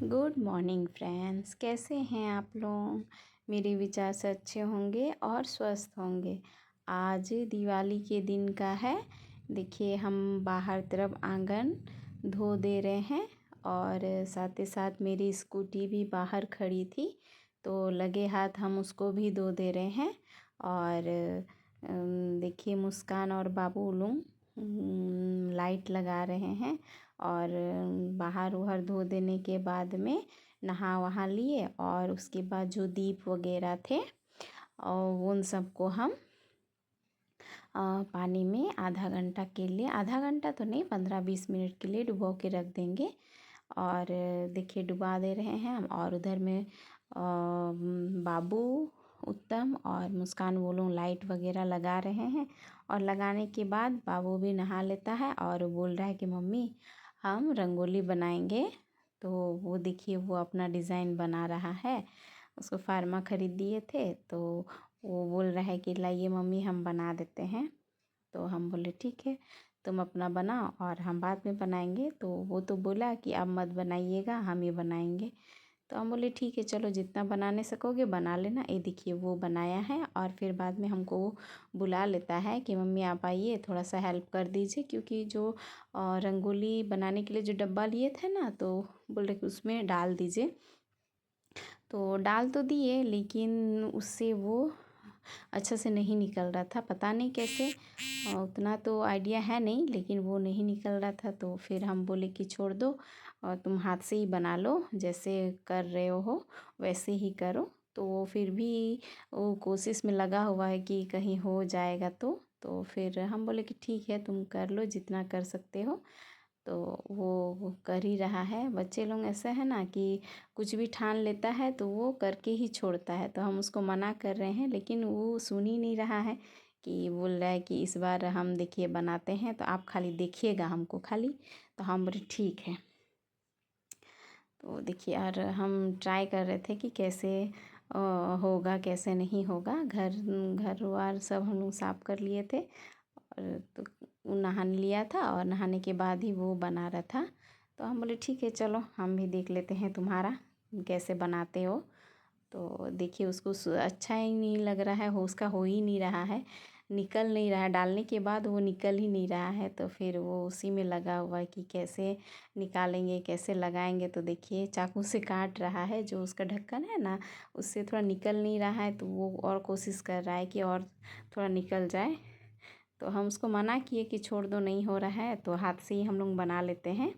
Good morning friends, कैसे हैं आप लोग। मेरे विचार से अच्छे होंगे और स्वस्थ होंगे। आज दिवाली के दिन का है। देखिए, हम बाहर तरफ आंगन धो दे रहे हैं और साथ ही साथ मेरी स्कूटी भी बाहर खड़ी थी, तो लगे हाथ हम उसको भी धो दे रहे हैं। और देखिए, मुस्कान और बाबू लोग लाइट लगा रहे हैं और बाहर उहर धो देने के बाद में नहा वहा लिए और उसके बाद जो दीप वगैरह थे और उन सबको हम पानी में आधा घंटा के लिए, आधा घंटा तो नहीं, 15-20 मिनट के लिए डुबो के रख देंगे। और देखिए, डुबा दे रहे हैं हम। और उधर में बाबू, उत्तम और मुस्कान वो लोग लाइट वगैरह लगा रहे हैं। और लगाने के बाद बाबू भी नहा लेता है और बोल रहा है कि मम्मी हम रंगोली बनाएंगे। तो वो देखिए, वो अपना डिज़ाइन बना रहा है। उसको फार्मा ख़रीद दिए थे, तो वो बोल रहा है कि लाइए मम्मी हम बना देते हैं। तो हम बोले ठीक है, तुम अपना बनाओ और हम बाद में बनाएंगे। तो वो तो बोला कि अब मत बनाइएगा, हम ही बनाएंगे। तो हम बोले ठीक है, चलो जितना बनाने सकोगे बना लेना। ये देखिए, वो बनाया है और फिर बाद में हमको वो बुला लेता है कि मम्मी आप आइए, थोड़ा सा हेल्प कर दीजिए। क्योंकि जो रंगोली बनाने के लिए जो डब्बा लिए थे ना, तो बोल रहे कि उसमें डाल दीजिए। तो डाल तो दिए, लेकिन उससे वो अच्छा से नहीं निकल रहा था, पता नहीं कैसे। उतना तो आइडिया है नहीं, लेकिन वो नहीं निकल रहा था। तो फिर हम बोले कि छोड़ दो और तुम हाथ से ही बना लो, जैसे कर रहे हो वैसे ही करो। तो वो फिर भी वो कोशिश में लगा हुआ है कि कहीं हो जाएगा। तो फिर हम बोले कि ठीक है, तुम कर लो जितना कर सकते हो। तो वो कर ही रहा है। बच्चे लोग ऐसा है ना कि कुछ भी ठान लेता है तो वो करके ही छोड़ता है। तो हम उसको मना कर रहे हैं, लेकिन वो सुन ही नहीं रहा है। कि बोल रहा है कि इस बार हम देखिए बनाते हैं, तो आप खाली देखिएगा हमको खाली। तो हम बोले ठीक है। तो देखिए, और हम ट्राई कर रहे थे कि कैसे होगा कैसे नहीं होगा। घर वार सब हम लोग साफ़ कर लिए थे और तो नहा लिया था और नहाने के बाद ही वो बना रहा था। तो हम बोले ठीक है, चलो हम भी देख लेते हैं तुम्हारा कैसे बनाते हो। तो देखिए, उसको अच्छा ही नहीं लग रहा है, हो उसका हो ही नहीं रहा है, निकल नहीं रहा है। डालने के बाद वो निकल ही नहीं रहा है। तो फिर वो उसी में लगा हुआ है कि कैसे निकालेंगे, कैसे लगाएंगे। तो देखिए, चाकू से काट रहा है, जो उसका ढक्कन है ना, उससे थोड़ा निकल नहीं रहा है। तो वो और कोशिश कर रहा है कि और थोड़ा निकल जाए। तो हम उसको मना किए कि छोड़ दो, नहीं हो रहा है तो हाथ से ही हम लोग बना लेते हैं।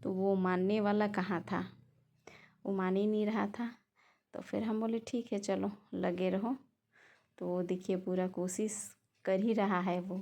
तो वो मानने वाला कहाँ था, वो मान ही नहीं रहा था। तो फिर हम बोले ठीक है, चलो लगे रहो। तो वो देखिए, पूरा कोशिश कर ही रहा है वो।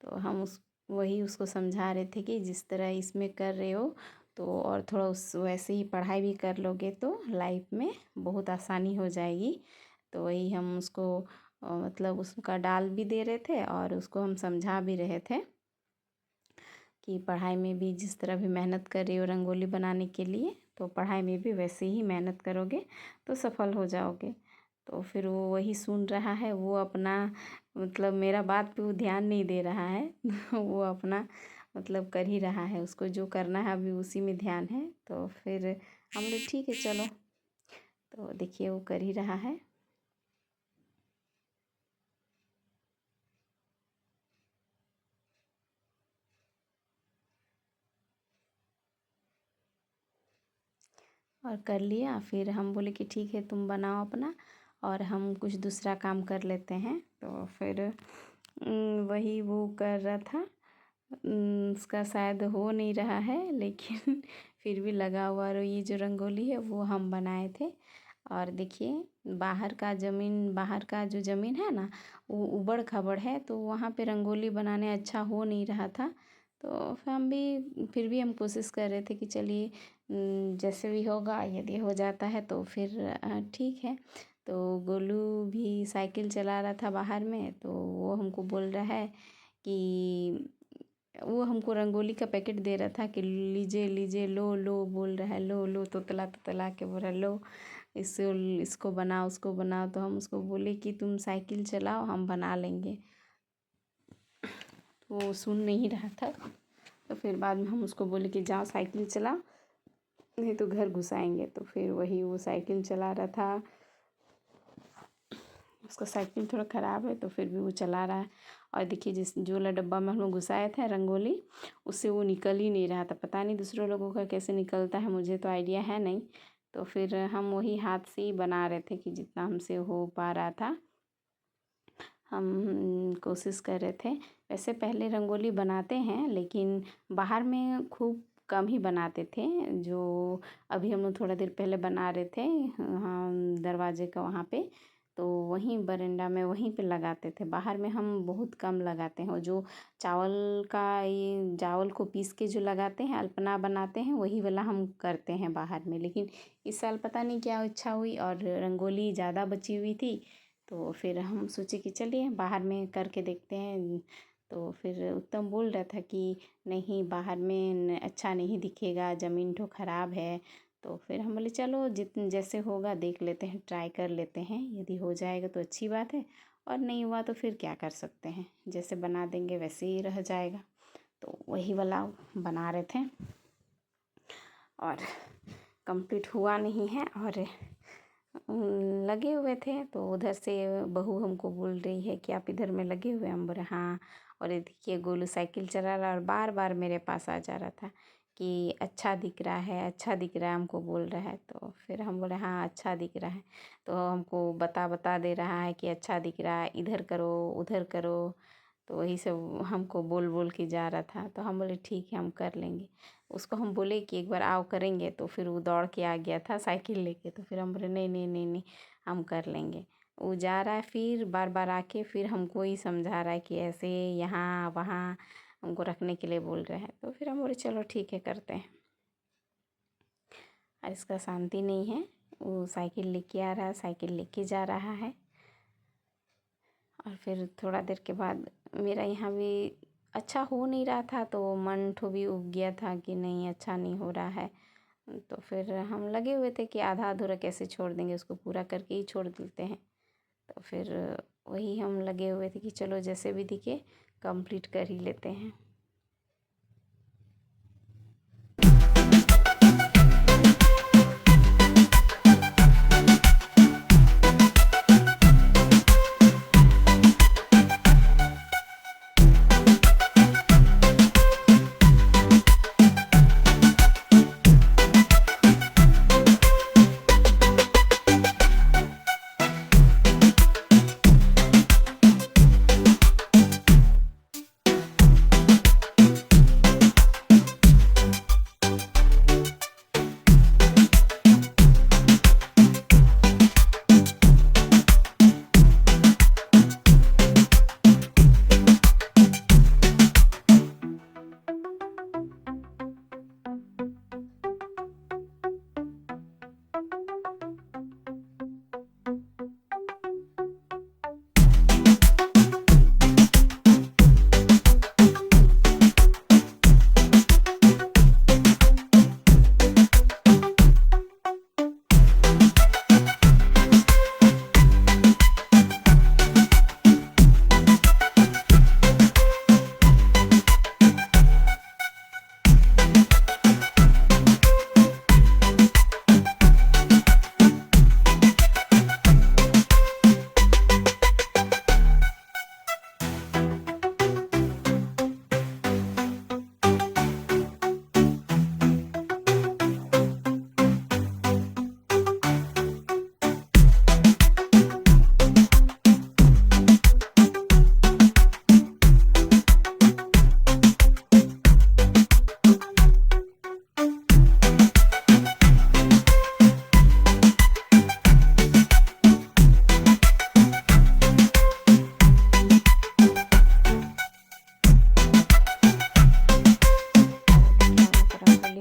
तो हम वही उसको समझा रहे थे कि जिस तरह इसमें कर रहे हो, तो और थोड़ा उस वैसे ही पढ़ाई भी कर लोगे तो लाइफ में बहुत आसानी हो जाएगी। तो वही हम उसको मतलब उसका डाल भी दे रहे थे और उसको हम समझा भी रहे थे कि पढ़ाई में भी जिस तरह भी मेहनत कर रही हो रंगोली बनाने के लिए, तो पढ़ाई में भी वैसे ही मेहनत करोगे तो सफल हो जाओगे। तो फिर वो वही सुन रहा है, वो अपना मतलब मेरा बात पे वो ध्यान नहीं दे रहा है। वो अपना मतलब कर ही रहा है, उसको जो करना है अभी उसी में ध्यान है। तो फिर हम बोले ठीक है, चलो। तो देखिए, वो कर ही रहा है। और कर लिया। फिर हम बोले कि ठीक है, तुम बनाओ अपना और हम कुछ दूसरा काम कर लेते हैं। तो फिर वही वो कर रहा था। उसका शायद हो नहीं रहा है, लेकिन फिर भी लगा हुआ। और ये जो रंगोली है वो हम बनाए थे। और देखिए, बाहर का जो ज़मीन है ना, वो ऊबड़ खाबड़ है, तो वहाँ पे रंगोली बनाने अच्छा हो नहीं रहा था। तो फिर भी हम कोशिश कर रहे थे कि चलिए जैसे भी होगा, यदि हो जाता है तो फिर ठीक है। तो गोलू भी साइकिल चला रहा था बाहर में, तो वो हमको बोल रहा है कि वो हमको रंगोली का पैकेट दे रहा था कि लीजिए लीजिए, लो लो बोल रहा है, लो लो, तोतला तोतला के बोल रहा है, लो इसको बनाओ उसको बनाओ। तो हम उसको बोले कि तुम साइकिल चलाओ, हम बना लेंगे। वो सुन नहीं रहा था। तो फिर बाद में हम उसको बोले कि जाओ साइकिल चलाओ, नहीं तो घर घुसाएंगे। तो फिर वही वो साइकिल चला रहा था, उसका साइकिल थोड़ा ख़राब है तो फिर भी वो चला रहा है। और देखिए जिस जो वाला डब्बा में हम लोग घुसाए थे रंगोली, उससे वो निकल ही नहीं रहा था। पता नहीं दूसरे लोगों का कैसे निकलता है, मुझे तो आइडिया है नहीं। तो फिर हम वही हाथ से ही बना रहे थे कि जितना हमसे हो पा रहा था हम कोशिश कर रहे थे। वैसे पहले रंगोली बनाते हैं लेकिन बाहर में खूब कम ही बनाते थे। जो अभी हम लोग थोड़ा देर पहले बना रहे थे हम दरवाजे का वहाँ पे, तो वहीं बरामदा में वहीं पे लगाते थे। बाहर में हम बहुत कम लगाते हैं। और जो चावल का ये चावल को पीस के जो लगाते हैं अल्पना बनाते हैं वही वाला हम करते हैं बाहर में। लेकिन इस साल पता नहीं क्या इच्छा हुई और रंगोली ज़्यादा बची हुई थी, तो फिर हम सोचे कि चलिए बाहर में करके देखते हैं। तो फिर उत्तम बोल रहा था कि नहीं बाहर में अच्छा नहीं दिखेगा, ज़मीन तो ख़राब है। तो फिर हम बोले चलो जैसे होगा देख लेते हैं, ट्राई कर लेते हैं। यदि हो जाएगा तो अच्छी बात है, और नहीं हुआ तो फिर क्या कर सकते हैं, जैसे बना देंगे वैसे ही रह जाएगा। तो वही वाला बना रहे थे और कंप्लीट हुआ नहीं है। और लगे हुए थे तो उधर से बहू हमको बोल रही है कि आप इधर में लगे हुए। हम बोले हाँ। और ये देखिए गोलू साइकिल चला रहा और बार बार मेरे पास आ जा रहा था कि अच्छा दिख रहा है, अच्छा दिख रहा है, हमको बोल रहा है। तो फिर हम बोले हाँ अच्छा दिख रहा है। तो हमको बता दे रहा है कि अच्छा दिख रहा है, इधर करो उधर करो। तो वही सब हमको बोल बोल के जा रहा था। तो हम बोले ठीक है हम कर लेंगे। उसको हम बोले कि एक बार आओ करेंगे, तो फिर वो दौड़ के आ गया था साइकिल लेके। तो फिर हम बोले नहीं नहीं नहीं नहीं हम कर लेंगे। वो जा रहा है फिर बार बार आके फिर हमको ही समझा रहा है कि ऐसे यहाँ वहाँ हमको रखने के लिए बोल रहे हैं। तो फिर हम बोले चलो ठीक है करते हैं। और इसका शांति नहीं है, वो साइकिल लेके आ रहा है, साइकिल लेके जा रहा है। और फिर थोड़ा देर के बाद मेरा यहाँ भी अच्छा हो नहीं रहा था, तो मन ठो भी उब गया था कि नहीं अच्छा नहीं हो रहा है। तो फिर हम लगे हुए थे कि आधा अधूरा कैसे छोड़ देंगे, उसको पूरा करके ही छोड़ देते हैं। तो फिर वही हम लगे हुए थे कि चलो जैसे भी दिखे कंप्लीट कर ही लेते हैं।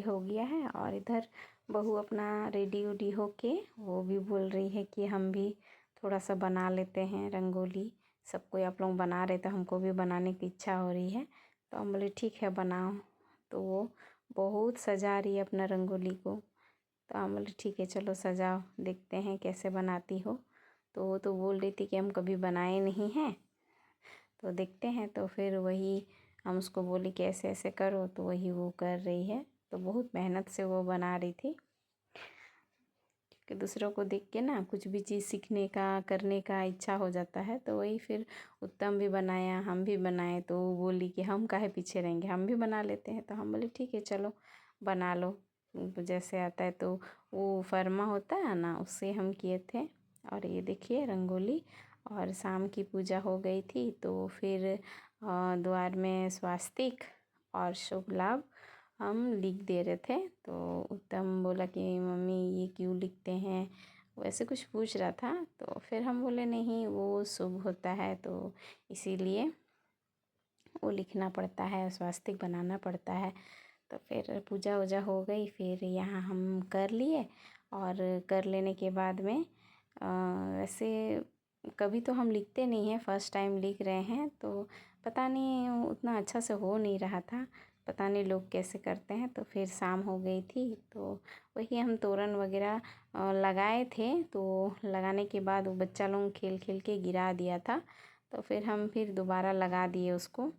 हो गया है। और इधर बहू अपना रेडी उडी होके वो भी बोल रही है कि हम भी थोड़ा सा बना लेते हैं रंगोली। सबको आप लोग बना रहे तो हमको भी बनाने की इच्छा हो रही है। तो हम बोले ठीक है बनाओ। तो वो बहुत सजा रही है अपना रंगोली को। तो हम बोले ठीक है चलो सजाओ, देखते हैं कैसे बनाती हो। तो वो तो बोल रही थी कि हम कभी बनाए नहीं हैं, तो देखते हैं। तो फिर वही हम उसको बोले कि ऐसे ऐसे करो, तो वही वो कर रही है। तो बहुत मेहनत से वो बना रही थी, कि दूसरों को देख के ना कुछ भी चीज़ सीखने का करने का इच्छा हो जाता है। तो वही फिर उत्तम भी बनाया, हम भी बनाए, तो वो बोली कि हम काहे पीछे रहेंगे, हम भी बना लेते हैं। तो हम बोले ठीक है चलो बना लो, तुमको जैसे आता है। तो वो फरमा होता है ना, उससे हम किए थे। और ये देखिए रंगोली, और शाम की पूजा हो गई थी। तो फिर द्वार में स्वास्तिक और शुभ लाभ हम लिख दे रहे थे। तो उत्तम बोला कि मम्मी ये क्यों लिखते हैं, वैसे कुछ पूछ रहा था। तो फिर हम बोले नहीं वो शुभ होता है, तो इसीलिए वो लिखना पड़ता है, स्वास्तिक बनाना पड़ता है। तो फिर पूजा वूजा हो गई, फिर यहाँ हम कर लिए। और कर लेने के बाद में वैसे कभी तो हम लिखते नहीं हैं, फर्स्ट टाइम लिख रहे हैं। तो पता नहीं उतना अच्छा से हो नहीं रहा था, पता नहीं लोग कैसे करते हैं। तो फिर शाम हो गई थी, तो वही हम तोरण वगैरह लगाए थे। तो लगाने के बाद वो बच्चा लोग खेल खेल के गिरा दिया था। तो फिर हम फिर दोबारा लगा दिए उसको।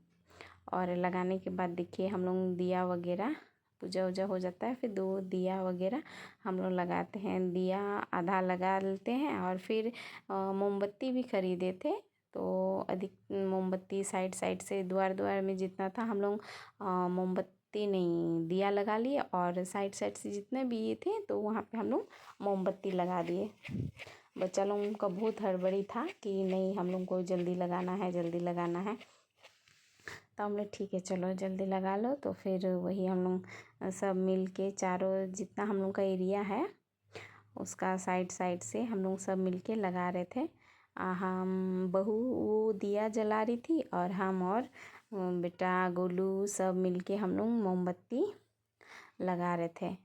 और लगाने के बाद देखिए हम लोग दिया वगैरह, पूजा वूजा हो जाता है, फिर 2 दिया वगैरह हम लोग लगाते हैं। दिया आधा लगा लेते हैं, और फिर मोमबत्ती भी खरीदे थे। तो अधिक मोमबत्ती साइड साइड से द्वार द्वार में जितना था हम लोग मोमबत्ती नहीं दिया लगा लिए, और साइड साइड से जितने भी ये थे तो वहाँ पे हम लोग मोमबत्ती लगा दिए। बच्चा लोगों का बहुत हड़बड़ी था कि नहीं हम लोग को जल्दी लगाना है, जल्दी लगाना है। तो हम लोग ठीक है चलो जल्दी लगा लो। तो फिर वही हम लोग सब मिल के चारों जितना हम लोग का एरिया है उसका साइड साइड से हम लोग सब मिल के लगा रहे थे। हम बहू वो दिया जला रही थी, और हम और बेटा गोलू सब मिल के हम लोग मोमबत्ती लगा रहे थे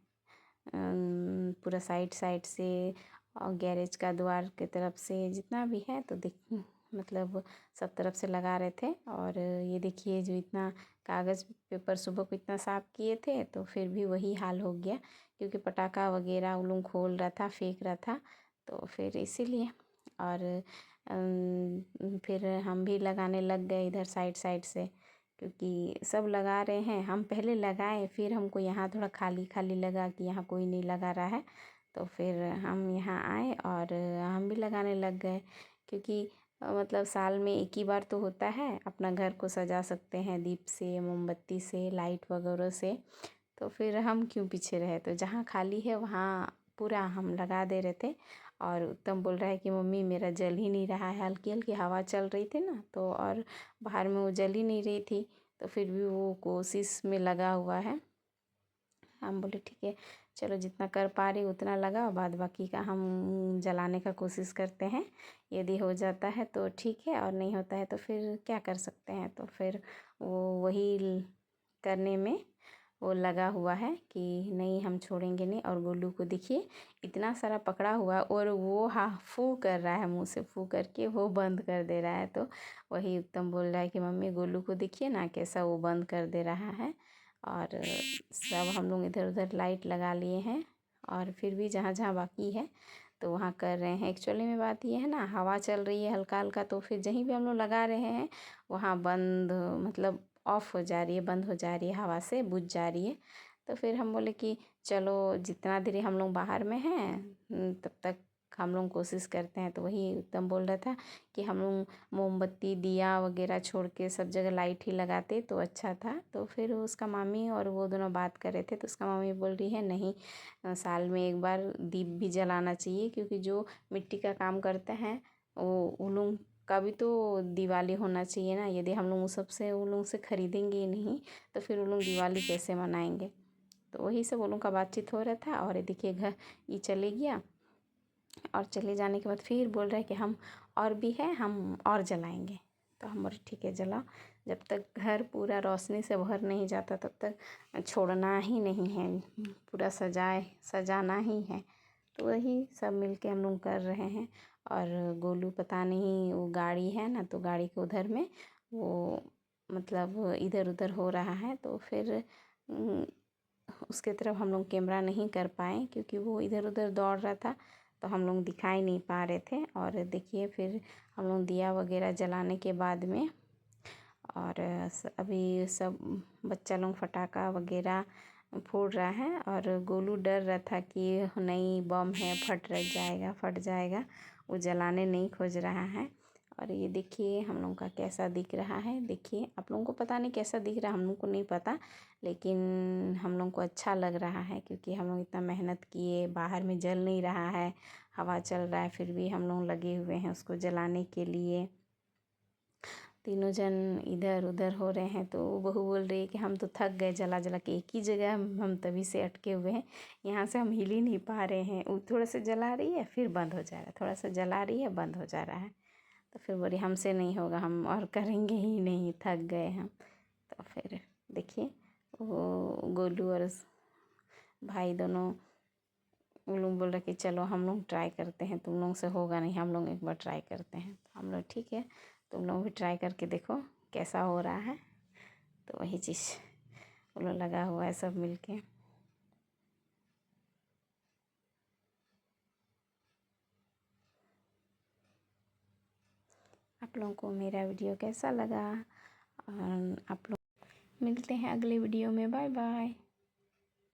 पूरा साइड साइड से, और गैरेज का द्वार की तरफ से जितना भी है। तो देख मतलब सब तरफ से लगा रहे थे। और ये देखिए जो इतना कागज़ पेपर सुबह को इतना साफ़ किए थे, तो फिर भी वही हाल हो गया, क्योंकि पटाखा वगैरह वो लोग खोल रहा था, फेंक रहा था। तो फिर इसीलिए और फिर हम भी लगाने लग गए इधर साइड साइड से, क्योंकि सब लगा रहे हैं। हम पहले लगाए, फिर हमको यहाँ थोड़ा खाली खाली लगा कि यहाँ कोई नहीं लगा रहा है। तो फिर हम यहाँ आए और हम भी लगाने लग गए, क्योंकि मतलब साल में एक ही बार तो होता है, अपना घर को सजा सकते हैं दीप से, मोमबत्ती से, लाइट वगैरह से। तो फिर हम क्यों पीछे रहे। तो जहाँ खाली है वहाँ पूरा हम लगा दे रहे थे। और उत्तम बोल रहा है कि मम्मी मेरा जल ही नहीं रहा है, हल्की हल्की हवा चल रही थी ना, तो और बाहर में वो जल ही नहीं रही थी। तो फिर भी वो कोशिश में लगा हुआ है। हम बोले ठीक है चलो जितना कर पा रही उतना लगाओ, बाद बाकी का हम जलाने का कोशिश करते हैं। यदि हो जाता है तो ठीक है, और नहीं होता है तो फिर क्या कर सकते हैं। तो फिर वो वही करने में वो लगा हुआ है कि नहीं हम छोड़ेंगे नहीं। और गोलू को देखिए इतना सारा पकड़ा हुआ, और वो फू कर रहा है, मुंह से फू करके वो बंद कर दे रहा है। तो वही उत्तम बोल रहा है कि मम्मी गोलू को देखिए ना कैसा वो बंद कर दे रहा है। और सब हम लोग इधर उधर लाइट लगा लिए हैं, और फिर भी जहाँ जहाँ बाकी है तो वहाँ कर रहे हैं। एक्चुअली में बात ये है ना, हवा चल रही है हल्का हल्का, तो फिर जहीं भी हम लोग लगा रहे हैं वहाँ बंद, मतलब ऑफ हो जा रही है, बंद हो जा रही है, हवा से बुझ जा रही है। तो फिर हम बोले कि चलो जितना देर हम लोग बाहर में हैं तब तक हम लोग कोशिश करते हैं। तो वही उत्तम बोल रहा था कि हम लोग मोमबत्ती दिया वगैरह छोड़ के सब जगह लाइट ही लगाते तो अच्छा था। तो फिर उसका मामी और वो दोनों बात कर रहे थे, तो उसका मामी बोल रही है नहीं साल में एक बार दीप भी जलाना चाहिए, क्योंकि जो मिट्टी का काम करते हैं वो उन लोग का भी तो दिवाली होना चाहिए ना। यदि हम लोग उस सबसे उन लोग से खरीदेंगे ही नहीं तो फिर वो लोग दिवाली कैसे मनाएंगे। तो वही सब वो लोग का बातचीत हो रहा था। और देखिए घर ये चले गया, और चले जाने के बाद फिर बोल रहा है कि हम और भी है, हम और जलाएंगे। तो हम बोले ठीक है जलाओ, जब तक घर पूरा रोशनी से भर नहीं जाता तब तक छोड़ना ही नहीं है, पूरा सजाना ही है। तो वही सब मिलके हम लोग कर रहे हैं। और गोलू पता नहीं वो गाड़ी है ना, तो गाड़ी के उधर में वो मतलब इधर उधर हो रहा है। तो फिर उसके तरफ हम लोग कैमरा नहीं कर पाए, क्योंकि वो इधर उधर दौड़ रहा था, तो हम लोग दिखाई नहीं पा रहे थे। और देखिए फिर हम लोग दिया वगैरह जलाने के बाद में, और अभी सब बच्चा लोग पटाखा वगैरह फोड़ रहा है और गोलू डर रहा था कि नहीं बम है, फट जाएगा। वो जलाने नहीं खोज रहा है। और ये देखिए हम लोगों का कैसा दिख रहा है। देखिए आप लोगों को पता नहीं कैसा दिख रहा है, हम लोग को नहीं पता, लेकिन हम लोग को अच्छा लग रहा है क्योंकि हम लोग इतना मेहनत किए, बाहर में जल नहीं रहा है, हवा चल रहा है, फिर भी हम लोग लगे हुए हैं उसको जलाने के लिए। तीनों जन इधर उधर हो रहे हैं तो बहू बोल रही है कि हम तो थक गए जला जला के, एक ही जगह हम तभी से अटके हुए हैं, यहाँ से हम हिल ही नहीं पा रहे हैं। वो थोड़ा सा जला रही है फिर बंद हो जा रहा है, थोड़ा सा जला रही है बंद हो जा रहा है। तो फिर बोली हमसे नहीं होगा, हम और करेंगे ही नहीं, थक गए हम। तो फिर देखिए वो गोलू और भाई दोनों उन लोग बोल रहे कि चलो हम लोग ट्राई करते हैं, तुम लोग से होगा नहीं, हम लोग एक बार ट्राई करते हैं। तो हम लोग ठीक है, तुम लोग भी ट्राई करके देखो कैसा हो रहा है। तो वही चीज़ वो लोग लगा हुआ है सब मिलके। आप लोगों को मेरा वीडियो कैसा लगा, और आप लोग मिलते हैं अगले वीडियो में। Bye bye.